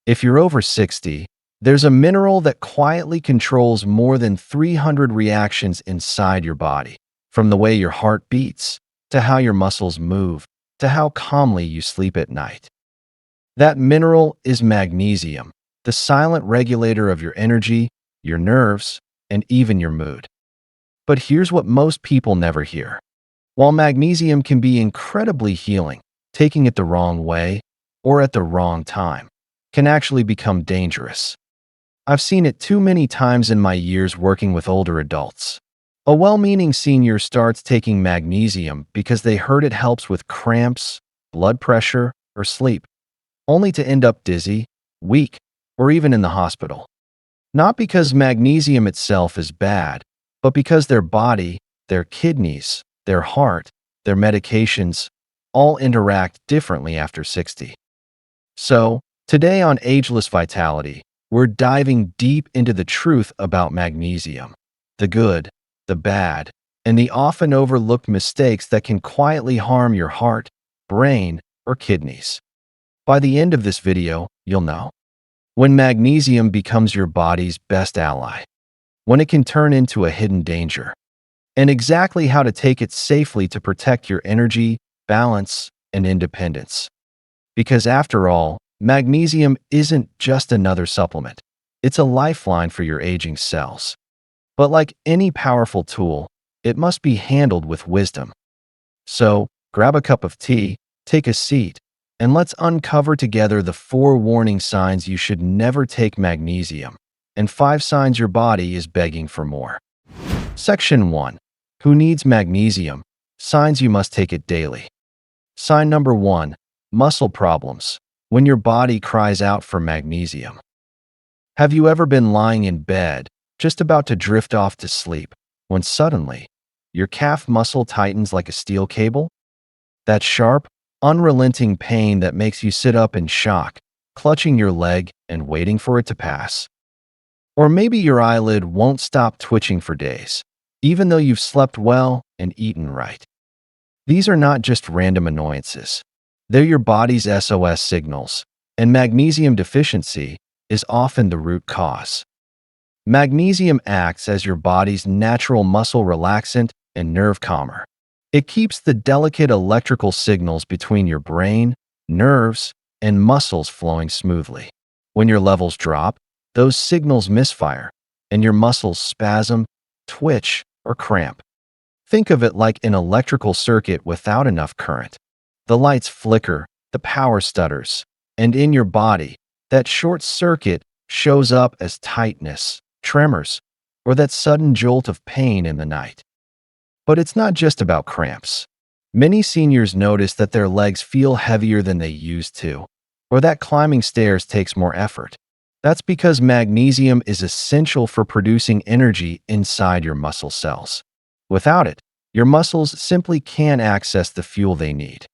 If you're over 60, there's a mineral that quietly controls more than 300 reactions inside your body, from the way your heart beats, to how your muscles move, to how calmly you sleep at night. That mineral is magnesium, the silent regulator of your energy, your nerves, and even your mood. But here's what most people never hear. While magnesium can be incredibly healing, taking it the wrong way or at the wrong time can actually become dangerous. I've seen it too many times in my years working with older adults. A well-meaning senior starts taking magnesium because they heard it helps with cramps, blood pressure, or sleep, only to end up dizzy, weak, or even in the hospital. Not because magnesium itself is bad, but because their body, their kidneys, their heart, their medications all interact differently after 60. So, today on Ageless Vitality, we're diving deep into the truth about magnesium, the good, the bad, and the often overlooked mistakes that can quietly harm your heart, brain, or kidneys. By the end of this video, you'll know when magnesium becomes your body's best ally, when it can turn into a hidden danger, and exactly how to take it safely to protect your energy, balance, and independence. Because after all, magnesium isn't just another supplement. It's a lifeline for your aging cells. But like any powerful tool, it must be handled with wisdom. So, grab a cup of tea, take a seat, and let's uncover together the 4 warning signs you should never take magnesium, and 5 signs your body is begging for more. Section 1. Who needs magnesium? Signs you must take it daily. Sign number 1. Muscle problems. When your body cries out for magnesium. Have you ever been lying in bed, just about to drift off to sleep, when suddenly, your calf muscle tightens like a steel cable? That sharp, unrelenting pain that makes you sit up in shock, clutching your leg and waiting for it to pass. Or maybe your eyelid won't stop twitching for days, even though you've slept well and eaten right. These are not just random annoyances. They're your body's SOS signals, and magnesium deficiency is often the root cause. Magnesium acts as your body's natural muscle relaxant and nerve calmer. It keeps the delicate electrical signals between your brain, nerves, and muscles flowing smoothly. When your levels drop, those signals misfire, and your muscles spasm, twitch, or cramp. Think of it like an electrical circuit without enough current. The lights flicker, the power stutters, and in your body, that short circuit shows up as tightness, tremors, or that sudden jolt of pain in the night. But it's not just about cramps. Many seniors notice that their legs feel heavier than they used to, or that climbing stairs takes more effort. That's because magnesium is essential for producing energy inside your muscle cells. Without it, your muscles simply can't access the fuel they need.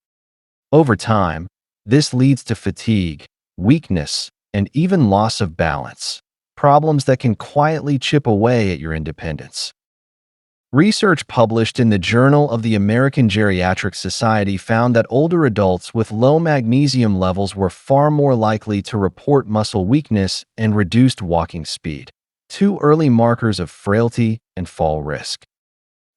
Over time, this leads to fatigue, weakness, and even loss of balance, problems that can quietly chip away at your independence. Research published in the Journal of the American Geriatric Society found that older adults with low magnesium levels were far more likely to report muscle weakness and reduced walking speed, 2 early markers of frailty and fall risk.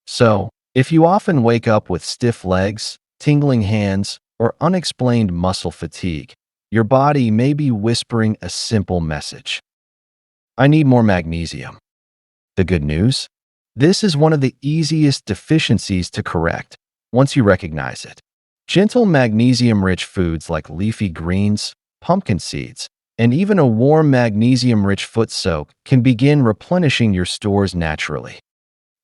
So, if you often wake up with stiff legs, tingling hands, or unexplained muscle fatigue, your body may be whispering a simple message. I need more magnesium. The good news? This is one of the easiest deficiencies to correct once you recognize it. Gentle magnesium-rich foods like leafy greens, pumpkin seeds, and even a warm magnesium-rich foot soak can begin replenishing your stores naturally.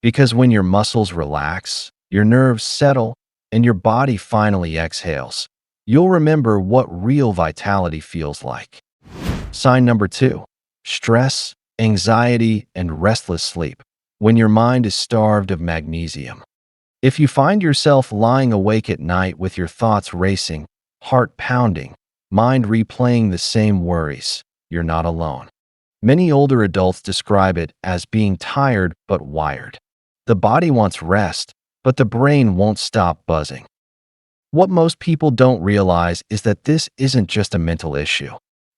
Because when your muscles relax, your nerves settle, and your body finally exhales, you'll remember what real vitality feels like. Sign number 2. Stress, anxiety, and restless sleep. When your mind is starved of magnesium. If you find yourself lying awake at night with your thoughts racing, heart pounding, mind replaying the same worries, you're not alone. Many older adults describe it as being tired but wired. The body wants rest, but the brain won't stop buzzing. What most people don't realize is that this isn't just a mental issue.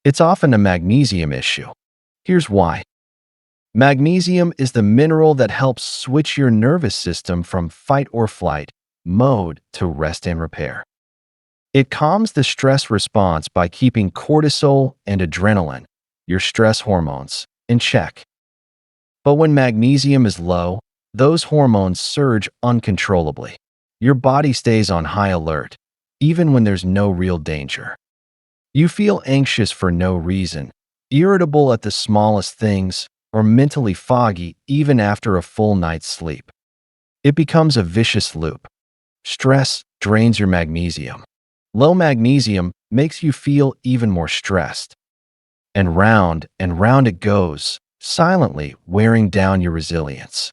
It's often a magnesium issue. Here's why. Magnesium is the mineral that helps switch your nervous system from fight or flight mode to rest and repair. It calms the stress response by keeping cortisol and adrenaline, your stress hormones, in check. But when magnesium is low, those hormones surge uncontrollably. Your body stays on high alert, even when there's no real danger. You feel anxious for no reason, irritable at the smallest things, or mentally foggy even after a full night's sleep. It becomes a vicious loop. Stress drains your magnesium. Low magnesium makes you feel even more stressed. And round it goes, silently wearing down your resilience.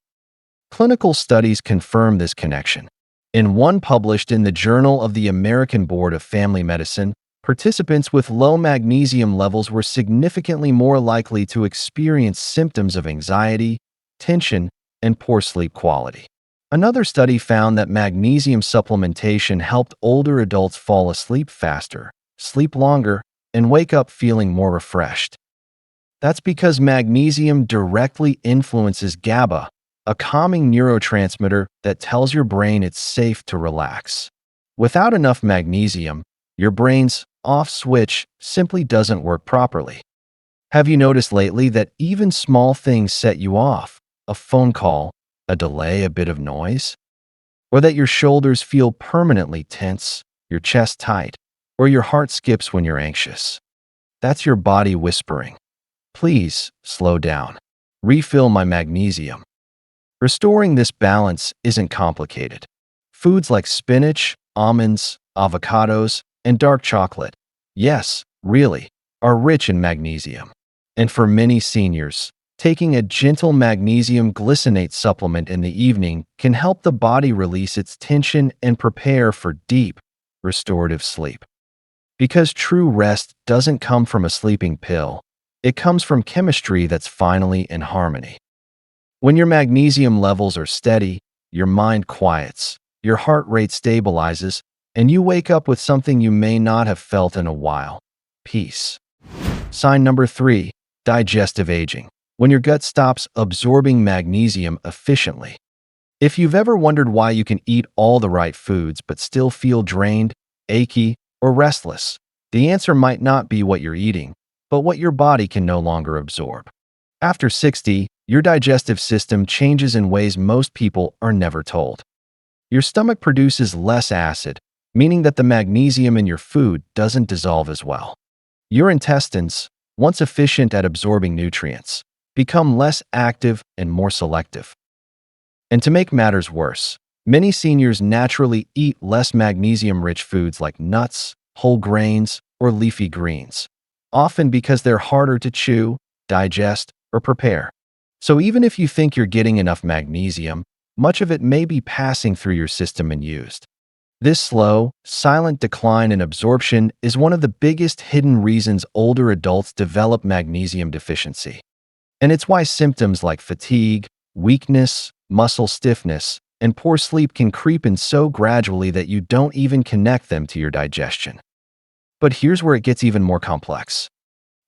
Clinical studies confirm this connection. In one published in the Journal of the American Board of Family Medicine, participants with low magnesium levels were significantly more likely to experience symptoms of anxiety, tension, and poor sleep quality. Another study found that magnesium supplementation helped older adults fall asleep faster, sleep longer, and wake up feeling more refreshed. That's because magnesium directly influences GABA, a calming neurotransmitter that tells your brain it's safe to relax. Without enough magnesium, your brain's off switch simply doesn't work properly. Have you noticed lately that even small things set you off? A phone call, a delay, a bit of noise? Or that your shoulders feel permanently tense, your chest tight, or your heart skips when you're anxious? That's your body whispering, "Please, slow down. Refill my magnesium." Restoring this balance isn't complicated. Foods like spinach, almonds, avocados, and dark chocolate, yes, really, are rich in magnesium. And for many seniors, taking a gentle magnesium glycinate supplement in the evening can help the body release its tension and prepare for deep, restorative sleep. Because true rest doesn't come from a sleeping pill, it comes from chemistry that's finally in harmony. When your magnesium levels are steady, your mind quiets, your heart rate stabilizes, and you wake up with something you may not have felt in a while: peace. Sign number 3, digestive aging. When your gut stops absorbing magnesium efficiently. If you've ever wondered why you can eat all the right foods but still feel drained, achy, or restless, the answer might not be what you're eating, but what your body can no longer absorb. After 60, your digestive system changes in ways most people are never told. Your stomach produces less acid, meaning that the magnesium in your food doesn't dissolve as well. Your intestines, once efficient at absorbing nutrients, become less active and more selective. And to make matters worse, many seniors naturally eat less magnesium-rich foods like nuts, whole grains, or leafy greens, often because they're harder to chew, digest, or prepare. So even if you think you're getting enough magnesium, much of it may be passing through your system unused. This slow, silent decline in absorption is one of the biggest hidden reasons older adults develop magnesium deficiency. And it's why symptoms like fatigue, weakness, muscle stiffness, and poor sleep can creep in so gradually that you don't even connect them to your digestion. But here's where it gets even more complex.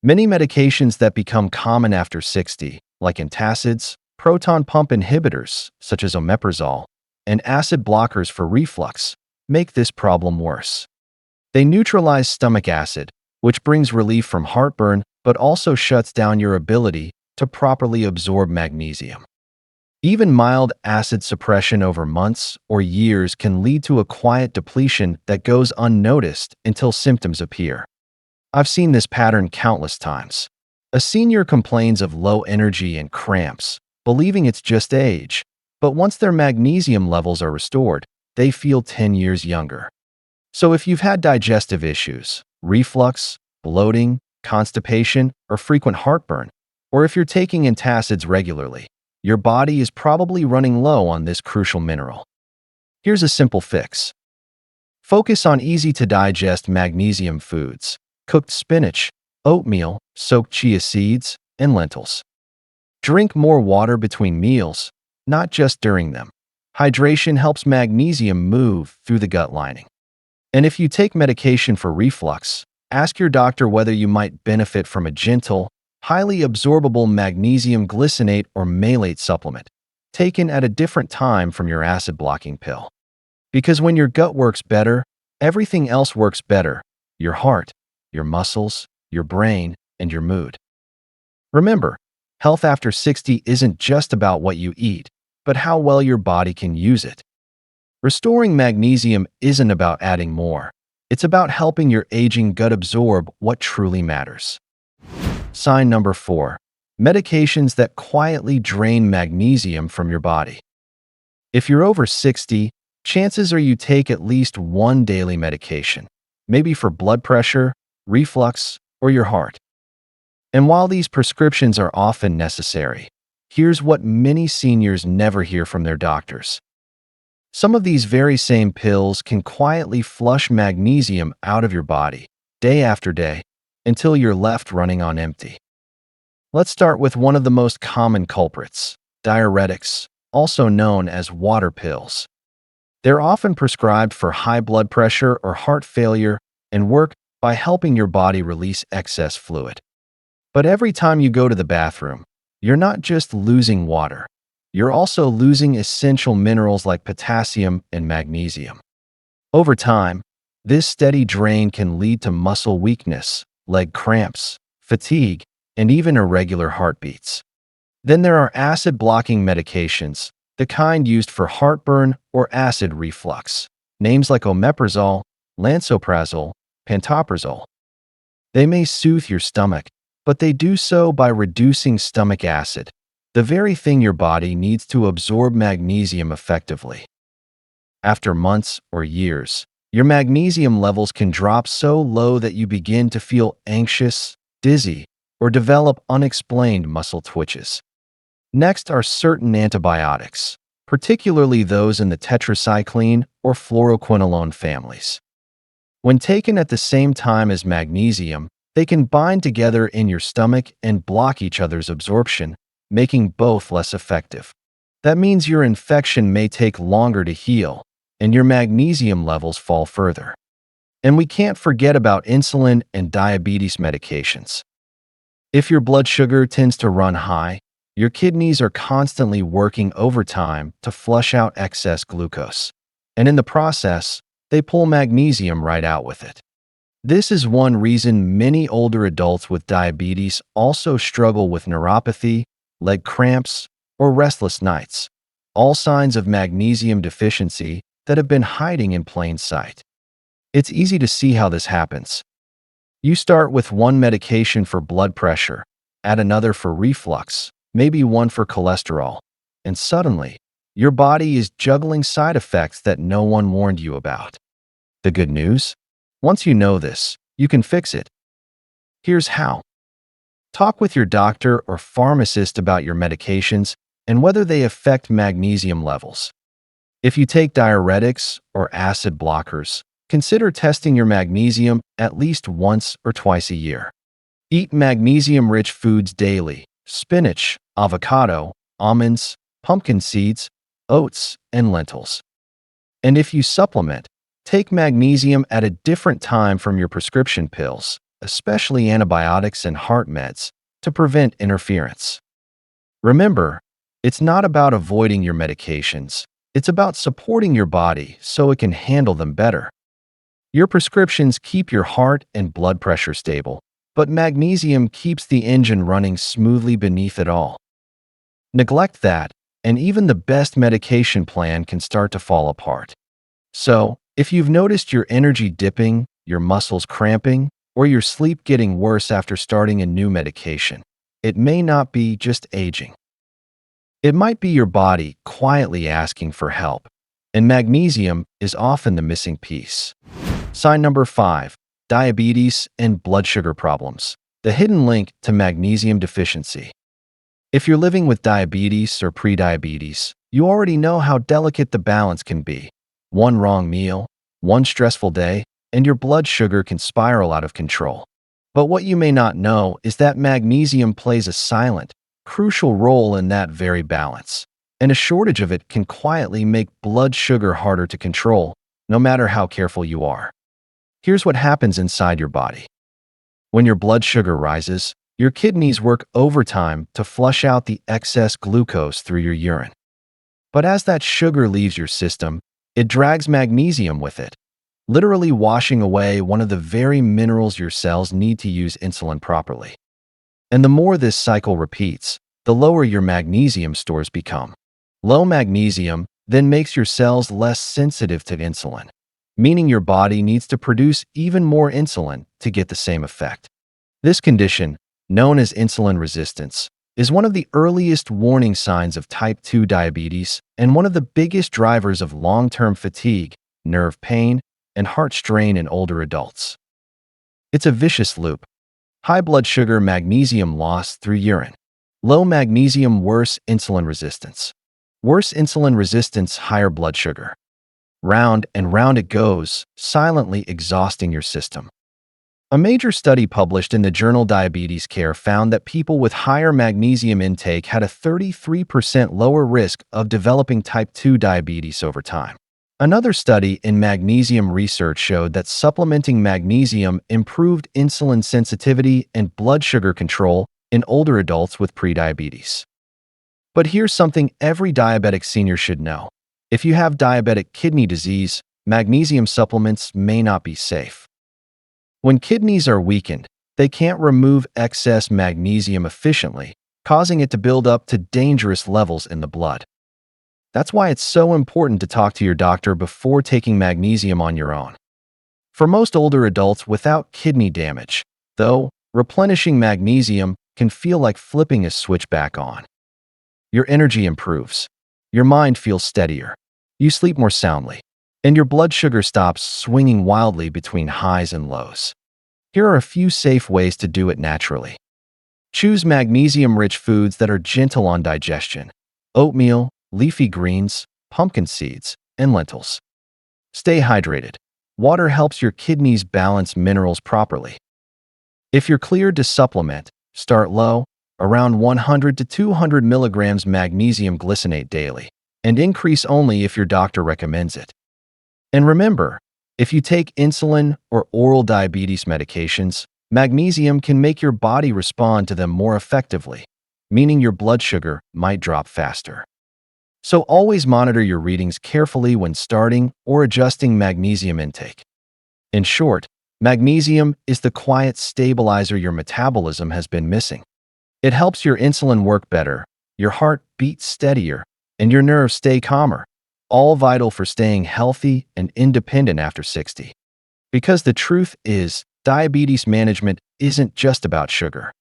Many medications that become common after 60, like antacids, proton pump inhibitors, such as omeprazole, and acid blockers for reflux, make this problem worse. They neutralize stomach acid, which brings relief from heartburn but also shuts down your ability to properly absorb magnesium. Even mild acid suppression over months or years can lead to a quiet depletion that goes unnoticed until symptoms appear. I've seen this pattern countless times. A senior complains of low energy and cramps, believing it's just age, but once their magnesium levels are restored, they feel 10 years younger. So if you've had digestive issues, reflux, bloating, constipation, or frequent heartburn, or if you're taking antacids regularly, your body is probably running low on this crucial mineral. Here's a simple fix. Focus on easy-to-digest magnesium foods: cooked spinach, oatmeal, soaked chia seeds, and lentils. Drink more water between meals, not just during them. Hydration helps magnesium move through the gut lining. And if you take medication for reflux, Ask your doctor whether you might benefit from a gentle, highly absorbable magnesium glycinate or malate supplement, taken at a different time from your acid-blocking pill. Because when your gut works better, everything else works better: your heart, your muscles, your brain, and your mood. Remember, health after 60 isn't just about what you eat, but how well your body can use it. Restoring magnesium isn't about adding more. It's about helping your aging gut absorb what truly matters. Sign number 4. Medications that quietly drain magnesium from your body. If you're over 60, chances are you take at least one daily medication, maybe for blood pressure, reflux, or your heart. And while these prescriptions are often necessary, here's what many seniors never hear from their doctors. Some of these very same pills can quietly flush magnesium out of your body, day after day, until you're left running on empty. Let's start with one of the most common culprits: diuretics, also known as water pills. They're often prescribed for high blood pressure or heart failure and work by helping your body release excess fluid. But every time you go to the bathroom, you're not just losing water. You're also losing essential minerals like potassium and magnesium. Over time, this steady drain can lead to muscle weakness, leg cramps, fatigue, and even irregular heartbeats. Then there are acid-blocking medications, the kind used for heartburn or acid reflux. Names like omeprazole, lansoprazole, pantoprazole. They may soothe your stomach, but they do so by reducing stomach acid, the very thing your body needs to absorb magnesium effectively. After months or years, your magnesium levels can drop so low that you begin to feel anxious, dizzy, or develop unexplained muscle twitches. Next are certain antibiotics, particularly those in the tetracycline or fluoroquinolone families. When taken at the same time as magnesium, they can bind together in your stomach and block each other's absorption, making both less effective. That means your infection may take longer to heal, and your magnesium levels fall further. And we can't forget about insulin and diabetes medications. If your blood sugar tends to run high, your kidneys are constantly working overtime to flush out excess glucose. And in the process, they pull magnesium right out with it. This is one reason many older adults with diabetes also struggle with neuropathy, leg cramps, or restless nights, all signs of magnesium deficiency that have been hiding in plain sight. It's easy to see how this happens. You start with one medication for blood pressure, add another for reflux, maybe one for cholesterol, and suddenly, your body is juggling side effects that no one warned you about. The good news? Once you know this, you can fix it. Here's how. Talk with your doctor or pharmacist about your medications and whether they affect magnesium levels. If you take diuretics or acid blockers, consider testing your magnesium at least once or twice a year. Eat magnesium-rich foods daily: spinach, avocado, almonds, pumpkin seeds, oats, and lentils. And if you supplement, take magnesium at a different time from your prescription pills, especially antibiotics and heart meds, to prevent interference. Remember, it's not about avoiding your medications. It's about supporting your body so it can handle them better. Your prescriptions keep your heart and blood pressure stable, but magnesium keeps the engine running smoothly beneath it all. Neglect that, and even the best medication plan can start to fall apart. So, if you've noticed your energy dipping, your muscles cramping, or your sleep getting worse after starting a new medication, it may not be just aging. It might be your body quietly asking for help, and magnesium is often the missing piece. Sign number 5. Diabetes and blood sugar problems. The hidden link to magnesium deficiency. If you're living with diabetes or prediabetes, you already know how delicate the balance can be. One wrong meal, one stressful day, and your blood sugar can spiral out of control. But what you may not know is that magnesium plays a silent, crucial role in that very balance, and a shortage of it can quietly make blood sugar harder to control, no matter how careful you are. Here's what happens inside your body. When your blood sugar rises, your kidneys work overtime to flush out the excess glucose through your urine. But as that sugar leaves your system, it drags magnesium with it, literally washing away one of the very minerals your cells need to use insulin properly. And the more this cycle repeats, the lower your magnesium stores become. Low magnesium then makes your cells less sensitive to insulin, meaning your body needs to produce even more insulin to get the same effect. This condition, known as insulin resistance, is one of the earliest warning signs of type 2 diabetes and one of the biggest drivers of long-term fatigue, nerve pain, and heart strain in older adults. It's a vicious loop. High blood sugar, magnesium loss through urine. Low magnesium, worse insulin resistance. Worse insulin resistance, higher blood sugar. Round and round it goes, silently exhausting your system. A major study published in the journal Diabetes Care found that people with higher magnesium intake had a 33% lower risk of developing type 2 diabetes over time. Another study in magnesium research showed that supplementing magnesium improved insulin sensitivity and blood sugar control in older adults with prediabetes. But here's something every diabetic senior should know. If you have diabetic kidney disease, magnesium supplements may not be safe. When kidneys are weakened, they can't remove excess magnesium efficiently, causing it to build up to dangerous levels in the blood. That's why it's so important to talk to your doctor before taking magnesium on your own. For most older adults without kidney damage, though, replenishing magnesium can feel like flipping a switch back on. Your energy improves. Your mind feels steadier. You sleep more soundly. And your blood sugar stops swinging wildly between highs and lows. Here are a few safe ways to do it naturally. Choose magnesium-rich foods that are gentle on digestion: oatmeal, leafy greens, pumpkin seeds, and lentils. Stay hydrated. Water helps your kidneys balance minerals properly. If you're cleared to supplement, start low, around 100 to 200 milligrams magnesium glycinate daily, and increase only if your doctor recommends it. And remember, if you take insulin or oral diabetes medications, magnesium can make your body respond to them more effectively, meaning your blood sugar might drop faster. So always monitor your readings carefully when starting or adjusting magnesium intake. In short, magnesium is the quiet stabilizer your metabolism has been missing. It helps your insulin work better, your heart beat steadier, and your nerves stay calmer, all vital for staying healthy and independent after 60. Because the truth is, diabetes management isn't just about sugar.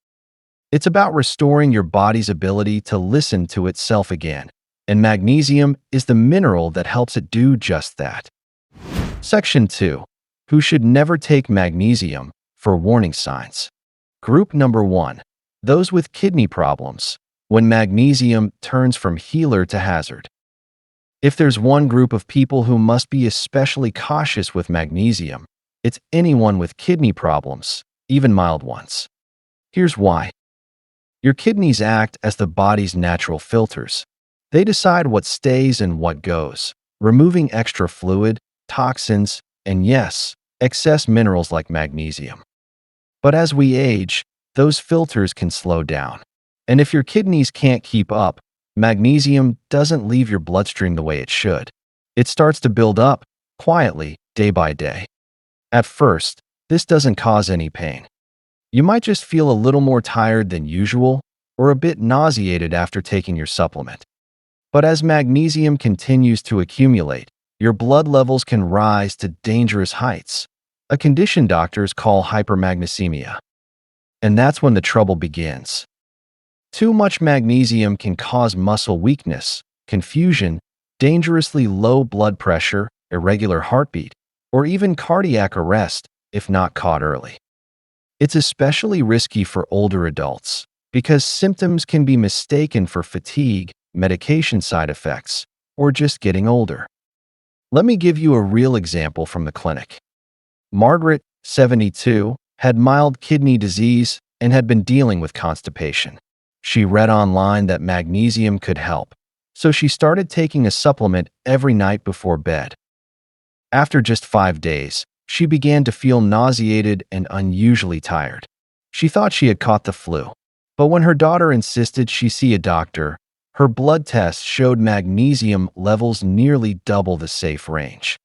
It's about restoring your body's ability to listen to itself again, and magnesium is the mineral that helps it do just that. Section 2. Who should never take magnesium? For warning signs. Group number 1. Those with kidney problems, when magnesium turns from healer to hazard. If there's one group of people who must be especially cautious with magnesium, it's anyone with kidney problems, even mild ones. Here's why. Your kidneys act as the body's natural filters. They decide what stays and what goes, removing extra fluid, toxins, and yes, excess minerals like magnesium. But as we age, those filters can slow down. And if your kidneys can't keep up, magnesium doesn't leave your bloodstream the way it should. It starts to build up, quietly, day by day. At first, this doesn't cause any pain. You might just feel a little more tired than usual or a bit nauseated after taking your supplement. But as magnesium continues to accumulate, your blood levels can rise to dangerous heights, a condition doctors call hypermagnesemia. And that's when the trouble begins. Too much magnesium can cause muscle weakness, confusion, dangerously low blood pressure, irregular heartbeat, or even cardiac arrest if not caught early. It's especially risky for older adults because symptoms can be mistaken for fatigue, medication side effects, or just getting older. Let me give you a real example from the clinic. Margaret, 72, had mild kidney disease and had been dealing with constipation. She read online that magnesium could help, so she started taking a supplement every night before bed. After just 5 days, she began to feel nauseated and unusually tired. She thought she had caught the flu. But when her daughter insisted she see a doctor, her blood tests showed magnesium levels nearly double the safe range.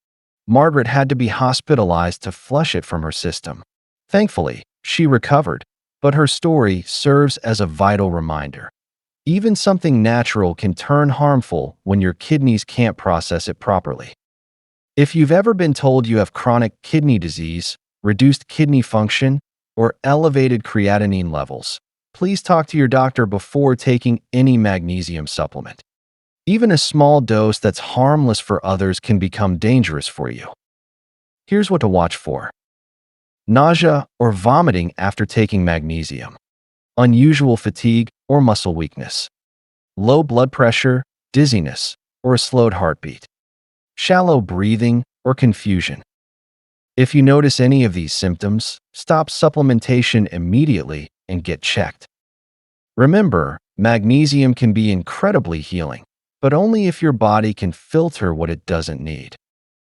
Margaret had to be hospitalized to flush it from her system. Thankfully, she recovered, but her story serves as a vital reminder. Even something natural can turn harmful when your kidneys can't process it properly. If you've ever been told you have chronic kidney disease, reduced kidney function, or elevated creatinine levels, please talk to your doctor before taking any magnesium supplement. Even a small dose that's harmless for others can become dangerous for you. Here's what to watch for: nausea or vomiting after taking magnesium, unusual fatigue or muscle weakness, low blood pressure, dizziness, or a slowed heartbeat, shallow breathing or confusion. If you notice any of these symptoms, stop supplementation immediately and get checked. Remember, magnesium can be incredibly healing, but only if your body can filter what it doesn't need.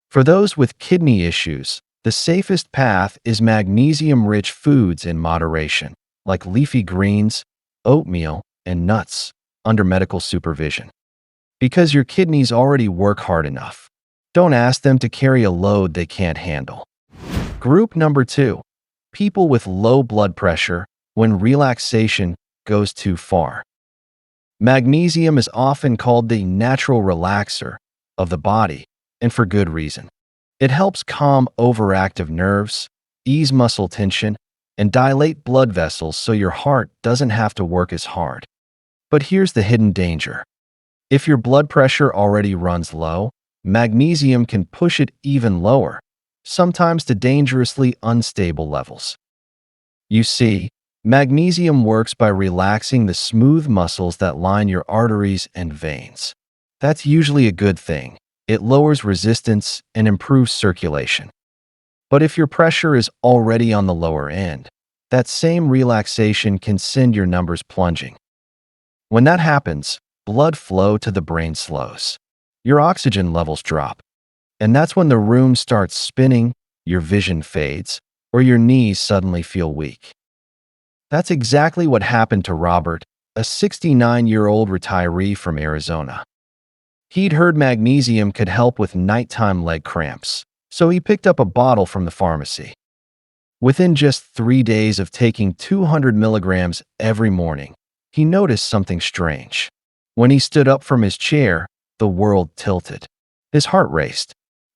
For those with kidney issues, the safest path is magnesium-rich foods in moderation, like leafy greens, oatmeal, and nuts, under medical supervision. Because your kidneys already work hard enough, don't ask them to carry a load they can't handle. Group number 2. People with low blood pressure when relaxation goes too far. Magnesium is often called the natural relaxer of the body, and for good reason. It helps calm overactive nerves, ease muscle tension, and dilate blood vessels so your heart doesn't have to work as hard. But here's the hidden danger. If your blood pressure already runs low, magnesium can push it even lower, sometimes to dangerously unstable levels. You see, magnesium works by relaxing the smooth muscles that line your arteries and veins. That's usually a good thing. It lowers resistance and improves circulation. But if your pressure is already on the lower end, that same relaxation can send your numbers plunging. When that happens, blood flow to the brain slows. Your oxygen levels drop. And that's when the room starts spinning, your vision fades, or your knees suddenly feel weak. That's exactly what happened to Robert, a 69-year-old retiree from Arizona. He'd heard magnesium could help with nighttime leg cramps, so he picked up a bottle from the pharmacy. Within just 3 days of taking 200 milligrams every morning, he noticed something strange. When he stood up from his chair, the world tilted. His heart raced.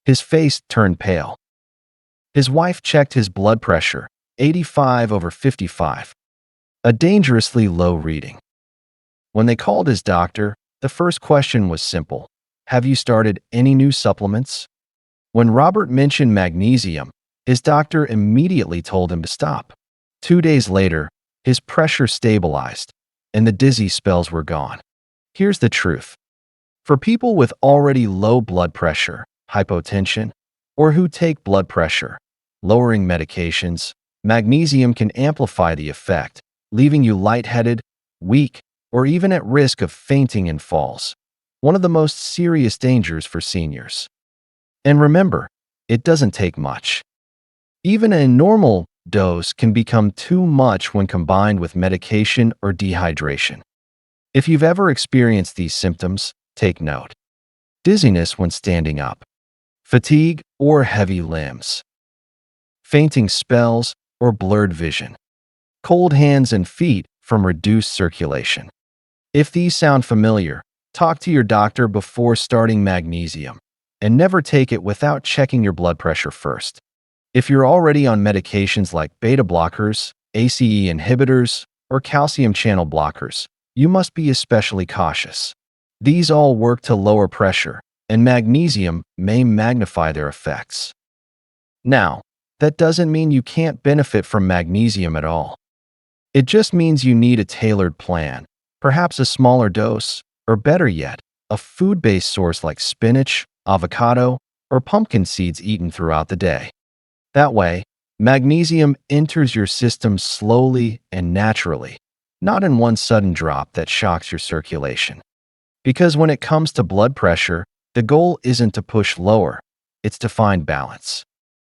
His face turned pale. His wife checked his blood pressure, 85/55, a dangerously low reading. When they called his doctor, the first question was simple: have you started any new supplements? When Robert mentioned magnesium, his doctor immediately told him to stop. 2 days later, his pressure stabilized, and the dizzy spells were gone. Here's the truth. For people with already low blood pressure, hypotension, or who take blood pressure lowering medications, magnesium can amplify the effect, leaving you lightheaded, weak, or even at risk of fainting and falls, one of the most serious dangers for seniors. And remember, it doesn't take much. Even a normal dose can become too much when combined with medication or dehydration. If you've ever experienced these symptoms, take note: dizziness when standing up, fatigue or heavy limbs, fainting spells or blurred vision, cold hands and feet from reduced circulation. If these sound familiar, talk to your doctor before starting magnesium, and never take it without checking your blood pressure first. If you're already on medications like beta blockers, ACE inhibitors, or calcium channel blockers, you must be especially cautious. These all work to lower pressure, and magnesium may magnify their effects. Now, that doesn't mean you can't benefit from magnesium at all. It just means you need a tailored plan, perhaps a smaller dose, or better yet, a food-based source like spinach, avocado, or pumpkin seeds eaten throughout the day. That way, magnesium enters your system slowly and naturally, not in one sudden drop that shocks your circulation. Because when it comes to blood pressure, the goal isn't to push lower, it's to find balance.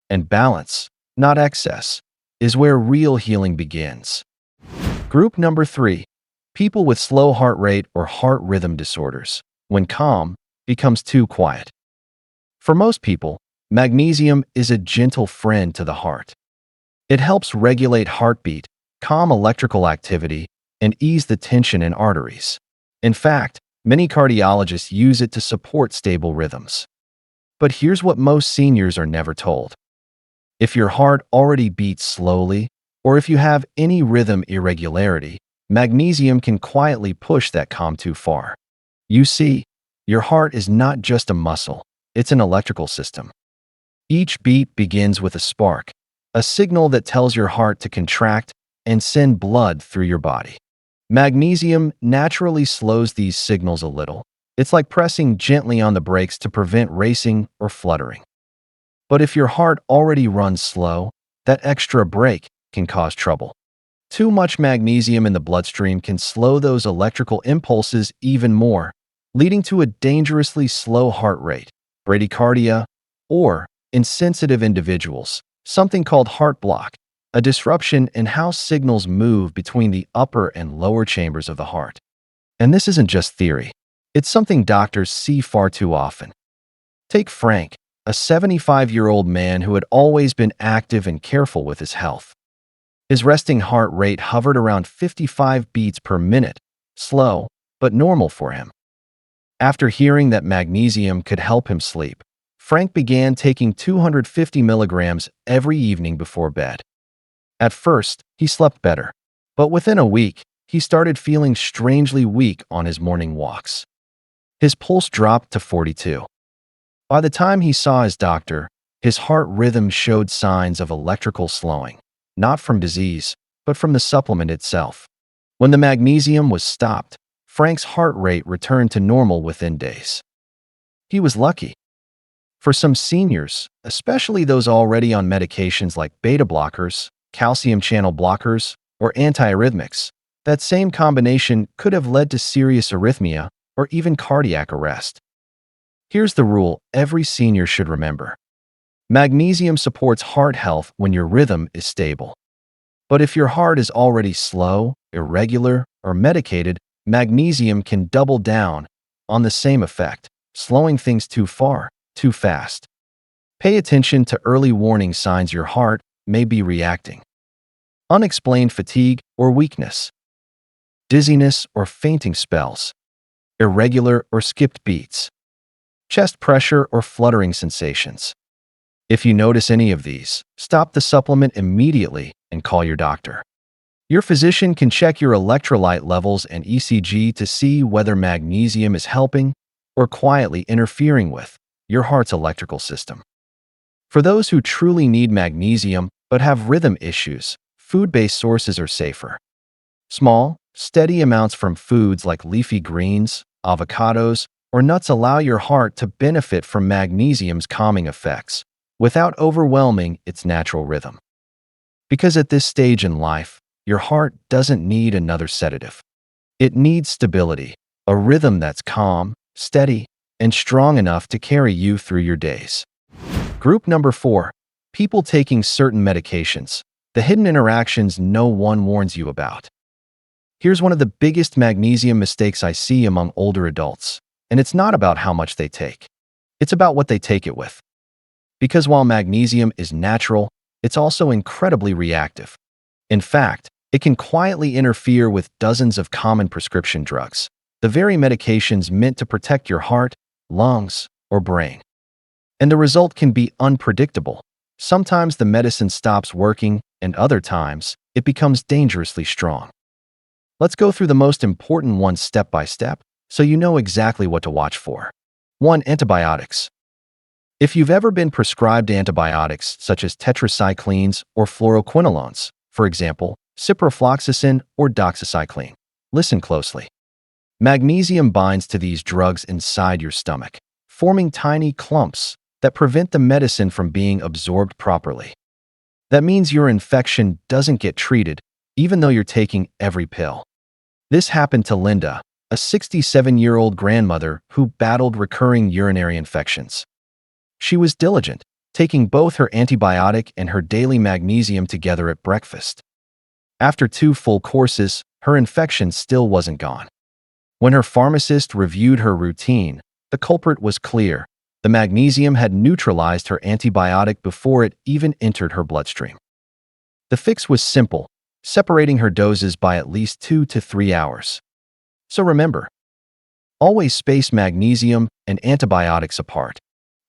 And balance, not excess, is where real healing begins. Group number 3. People with slow heart rate or heart rhythm disorders, when calm becomes too quiet. For most people, magnesium is a gentle friend to the heart. It helps regulate heartbeat, calm electrical activity, and ease the tension in arteries. In fact, many cardiologists use it to support stable rhythms. But here's what most seniors are never told. If your heart already beats slowly, or if you have any rhythm irregularity, magnesium can quietly push that calm too far. You see, your heart is not just a muscle, it's an electrical system. Each beat begins with a spark, a signal that tells your heart to contract and send blood through your body. Magnesium naturally slows these signals a little. It's like pressing gently on the brakes to prevent racing or fluttering. But if your heart already runs slow, that extra brake can cause trouble. Too much magnesium in the bloodstream can slow those electrical impulses even more, leading to a dangerously slow heart rate, bradycardia, or, in sensitive individuals, something called heart block, a disruption in how signals move between the upper and lower chambers of the heart. And this isn't just theory. It's something doctors see far too often. Take Frank, a 75-year-old man who had always been active and careful with his health. His resting heart rate hovered around 55 beats per minute, slow, but normal for him. After hearing that magnesium could help him sleep, Frank began taking 250 milligrams every evening before bed. At first, he slept better, but within a week, he started feeling strangely weak on his morning walks. His pulse dropped to 42. By the time he saw his doctor, his heart rhythm showed signs of electrical slowing, not from disease, but from the supplement itself. When the magnesium was stopped, Frank's heart rate returned to normal within days. He was lucky. For some seniors, especially those already on medications like beta blockers, calcium channel blockers, or antiarrhythmics, that same combination could have led to serious arrhythmia or even cardiac arrest. Here's the rule every senior should remember. Magnesium supports heart health when your rhythm is stable. But if your heart is already slow, irregular, or medicated, magnesium can double down on the same effect, slowing things too far, too fast. Pay attention to early warning signs your heart may be reacting. Unexplained fatigue or weakness, dizziness or fainting spells, irregular or skipped beats, chest pressure or fluttering sensations. If you notice any of these, stop the supplement immediately and call your doctor. Your physician can check your electrolyte levels and ECG to see whether magnesium is helping or quietly interfering with your heart's electrical system. For those who truly need magnesium but have rhythm issues, food-based sources are safer. Small, steady amounts from foods like leafy greens, avocados, or nuts allow your heart to benefit from magnesium's calming effects without overwhelming its natural rhythm. Because at this stage in life, your heart doesn't need another sedative. It needs stability, a rhythm that's calm, steady, and strong enough to carry you through your days. Group number 4. People taking certain medications, the hidden interactions no one warns you about. Here's one of the biggest magnesium mistakes I see among older adults, and it's not about how much they take. It's about what they take it with. Because while magnesium is natural, it's also incredibly reactive. In fact, it can quietly interfere with dozens of common prescription drugs, the very medications meant to protect your heart, lungs, or brain. And the result can be unpredictable. Sometimes the medicine stops working, and other times, it becomes dangerously strong. Let's go through the most important ones step by step, so you know exactly what to watch for. 1. Antibiotics. If you've ever been prescribed antibiotics such as tetracyclines or fluoroquinolones, for example, ciprofloxacin or doxycycline, listen closely. Magnesium binds to these drugs inside your stomach, forming tiny clumps that prevent the medicine from being absorbed properly. That means your infection doesn't get treated, even though you're taking every pill. This happened to Linda, a 67-year-old grandmother who battled recurring urinary infections. She was diligent, taking both her antibiotic and her daily magnesium together at breakfast. After 2 full courses, her infection still wasn't gone. When her pharmacist reviewed her routine, the culprit was clear. The magnesium had neutralized her antibiotic before it even entered her bloodstream. The fix was simple, separating her doses by at least 2 to 3 hours. So remember, always space magnesium and antibiotics apart.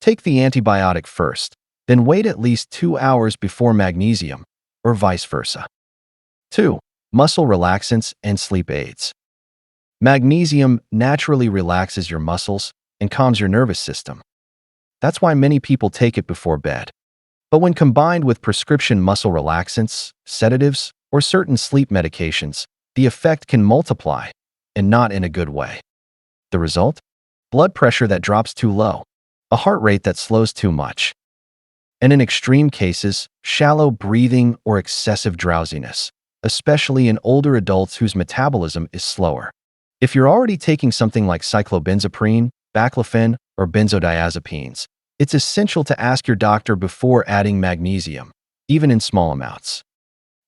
Take the antibiotic first, then wait at least 2 hours before magnesium, or vice versa. 2. Muscle relaxants and sleep aids. Magnesium naturally relaxes your muscles and calms your nervous system. That's why many people take it before bed. But when combined with prescription muscle relaxants, sedatives, or certain sleep medications, the effect can multiply, and not in a good way. The result? Blood pressure that drops too low, a heart rate that slows too much, and in extreme cases, shallow breathing or excessive drowsiness, especially in older adults whose metabolism is slower. If you're already taking something like cyclobenzaprine, baclofen, or benzodiazepines, it's essential to ask your doctor before adding magnesium, even in small amounts.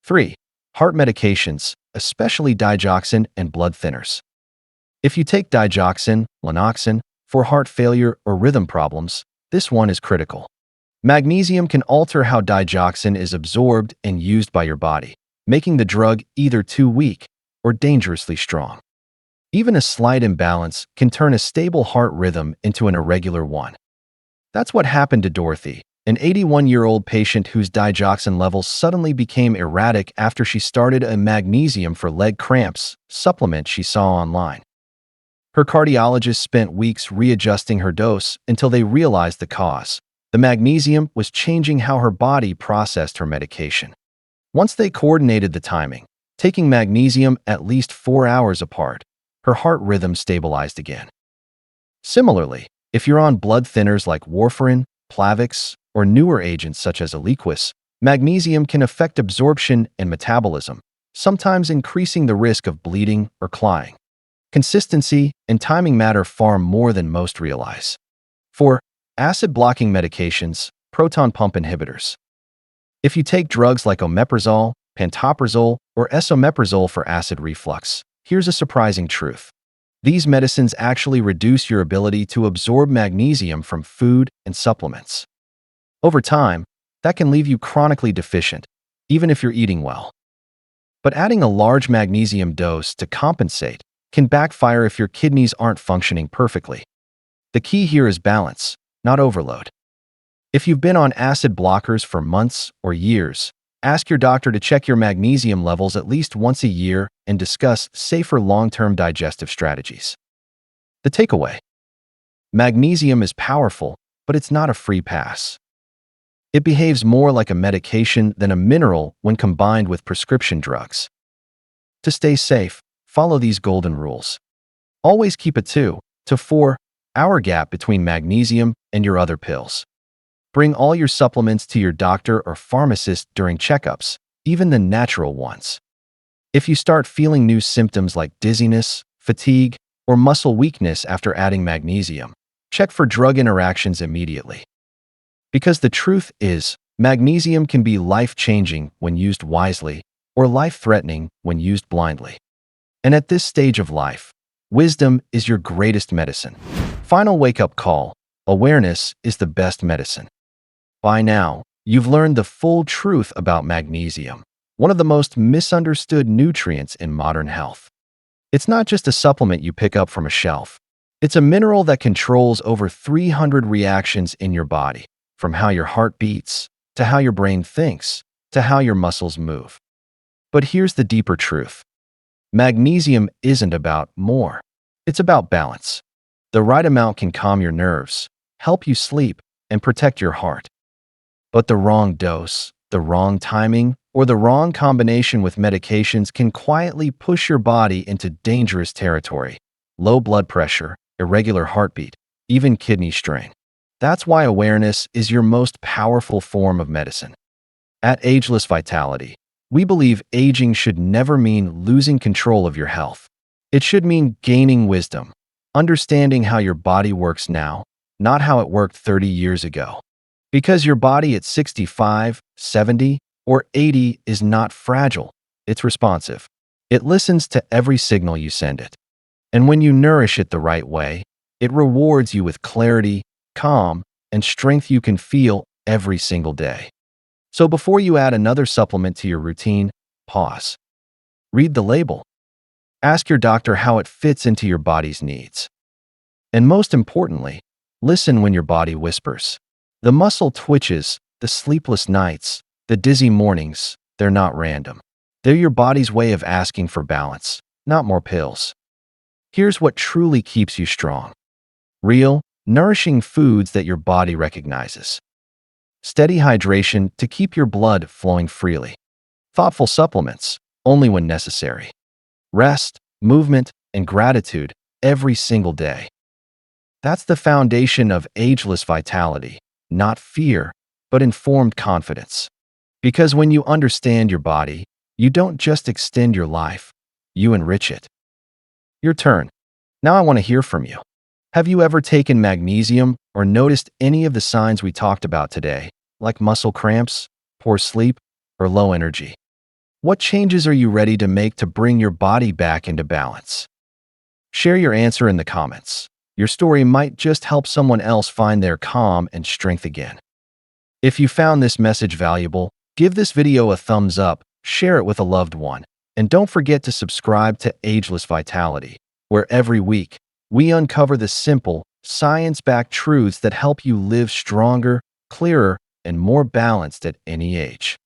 3. Heart medications, especially digoxin and blood thinners. If you take digoxin, lanoxin, for heart failure or rhythm problems, this one is critical. Magnesium can alter how digoxin is absorbed and used by your body, making the drug either too weak or dangerously strong. Even a slight imbalance can turn a stable heart rhythm into an irregular one. That's what happened to Dorothy, an 81-year-old patient whose digoxin levels suddenly became erratic after she started a magnesium for leg cramps supplement she saw online. Her cardiologist spent weeks readjusting her dose until they realized the cause. The magnesium was changing how her body processed her medication. Once they coordinated the timing, taking magnesium at least 4 hours apart, her heart rhythm stabilized again. Similarly, if you're on blood thinners like warfarin, Plavix, or newer agents such as Eliquis, magnesium can affect absorption and metabolism, sometimes increasing the risk of bleeding or clotting. Consistency and timing matter far more than most realize. 4. Acid-blocking medications, proton pump inhibitors. If you take drugs like omeprazole, pantoprazole, or esomeprazole for acid reflux, here's a surprising truth. These medicines actually reduce your ability to absorb magnesium from food and supplements. Over time, that can leave you chronically deficient, even if you're eating well. But adding a large magnesium dose to compensate can backfire if your kidneys aren't functioning perfectly. The key here is balance, not overload. If you've been on acid blockers for months or years, ask your doctor to check your magnesium levels at least once a year and discuss safer long-term digestive strategies. The takeaway: magnesium is powerful, but it's not a free pass. It behaves more like a medication than a mineral when combined with prescription drugs. To stay safe, follow these golden rules. Always keep a 2 to 4 hour gap between magnesium and your other pills. Bring all your supplements to your doctor or pharmacist during checkups, even the natural ones. If you start feeling new symptoms like dizziness, fatigue, or muscle weakness after adding magnesium, check for drug interactions immediately. Because the truth is, magnesium can be life-changing when used wisely, or life-threatening when used blindly. And at this stage of life, wisdom is your greatest medicine. Final wake-up call: awareness is the best medicine. By now, you've learned the full truth about magnesium, one of the most misunderstood nutrients in modern health. It's not just a supplement you pick up from a shelf. It's a mineral that controls over 300 reactions in your body, from how your heart beats, to how your brain thinks, to how your muscles move. But here's the deeper truth. Magnesium isn't about more. It's about balance. The right amount can calm your nerves, help you sleep, and protect your heart. But the wrong dose, the wrong timing, or the wrong combination with medications can quietly push your body into dangerous territory: low blood pressure, irregular heartbeat, even kidney strain. That's why awareness is your most powerful form of medicine. At Ageless Vitality, we believe aging should never mean losing control of your health. It should mean gaining wisdom, understanding how your body works now, not how it worked 30 years ago. Because your body at 65, 70, or 80 is not fragile, it's responsive. It listens to every signal you send it. And when you nourish it the right way, it rewards you with clarity, calm, and strength you can feel every single day. So before you add another supplement to your routine, pause. Read the label. Ask your doctor how it fits into your body's needs. And most importantly, listen when your body whispers. The muscle twitches, the sleepless nights, the dizzy mornings, they're not random. They're your body's way of asking for balance, not more pills. Here's what truly keeps you strong. Real, nourishing foods that your body recognizes. Steady hydration to keep your blood flowing freely. Thoughtful supplements, only when necessary. Rest, movement, and gratitude every single day. That's the foundation of ageless vitality, not fear, but informed confidence. Because when you understand your body, you don't just extend your life, you enrich it. Your turn. Now I want to hear from you. Have you ever taken magnesium or noticed any of the signs we talked about today, like muscle cramps, poor sleep, or low energy? What changes are you ready to make to bring your body back into balance? Share your answer in the comments. Your story might just help someone else find their calm and strength again. If you found this message valuable, give this video a thumbs up, share it with a loved one, and don't forget to subscribe to Ageless Vitality, where every week we uncover the simple, science-backed truths that help you live stronger, clearer, and more balanced at any age.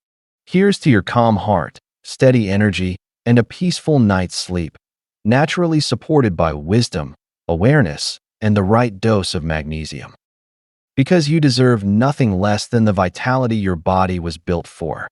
Here's to your calm heart, steady energy, and a peaceful night's sleep, naturally supported by wisdom, awareness, and the right dose of magnesium. Because you deserve nothing less than the vitality your body was built for.